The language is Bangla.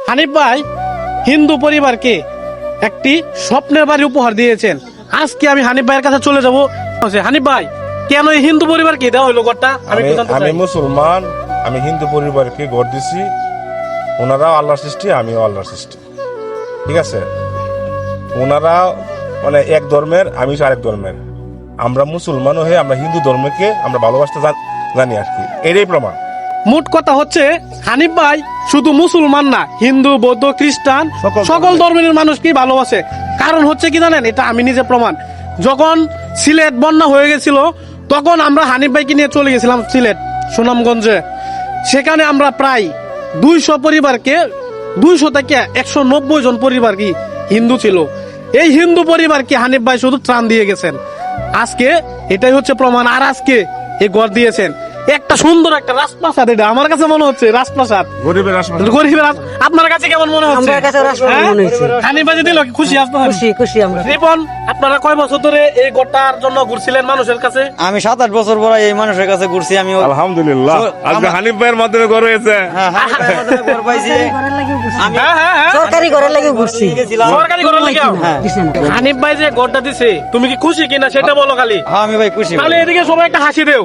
হানিফ ভাই হিন্দু পরিবারকে একটি স্বপ্নের বাড়ি উপহার দিয়েছেন। আজকে আমি হানিফ ভাইয়ের কাছে চলে যাব। হানিফ ভাই, কেন এই হিন্দু পরিবারকে দেওয়া হলো ঘরটা? আমি মুসলমান, আমি হিন্দু পরিবারকে ঘর দিছি। ওনারাও আল্লাহর সৃষ্টি, আমিও আল্লাহর সৃষ্টি, ঠিক আছে? ওনারা মানে এক ধর্মের, আমি আরেক ধর্মের। আমরা মুসলমান হয়ে আমরা হিন্দু ধর্মকে আমরা ভালোবাসতে জানি আর কি, এটাই প্রমাণ। মোট কথা হচ্ছে হানিফ ভাই শুধু মুসলমান না, হিন্দু, বৌদ্ধ, খ্রিস্টান সকল ধর্মের মানুষকেই ভালোবাসে। কারণ হচ্ছে কি জানেন, এটা আমি নিজে প্রমাণ। যখন সিলেট বন্যা হয়ে গেছিল তখন আমরা হানিফ ভাইকে নিয়ে চলে গেছিলাম সিলেট সুনামগঞ্জে। সেখানে আমরা প্রায় 200 পরিবারকে, 200 থেকে 190 জন পরিবার কি হিন্দু ছিল। এই হিন্দু পরিবারকে হানিফ ভাই শুধু ত্রাণ দিয়ে গেছেন। আজকে এটাই হচ্ছে প্রমাণ। আর আজকে এই ঘর দিয়েছেন একটা সুন্দর একটা রাজপ্রাসাদ। এটা আমার কাছে মনে হচ্ছে রাজপ্রাসাদ, গরিবের রাজপ্রাসাদ। গরিবের আপনার কাছে কেমন মনে হচ্ছে? আমার কাছে রাজপ্রাসাদ মনে হচ্ছে। হানিফ ভাই দিল, খুশি আসতে খুশি আমরা। রিপন, আপনারা কয় বছর ধরে এই ঘরটার জন্য ঘুরছিলেন মানুষের কাছে? আমি 7-8 বছর পরে এই মানুষের কাছে ঘুরছি। আমি আলহামদুলিল্লাহ, আজকে হানিফ ভাইয়ের মাধ্যমে ঘর হয়েছে। ঘর পাইছি। সরকারি ঘরের লাগে ঘুরছি। সরকারি ঘরের লাগে? হানিফ ভাই যে ঘরটা দিছে তুমি কি খুশি কিনা সেটা বলো খালি। হ্যাঁ আমি ভাই খুশি। তাহলে এদিকে সবাই একটা হাসি দেও।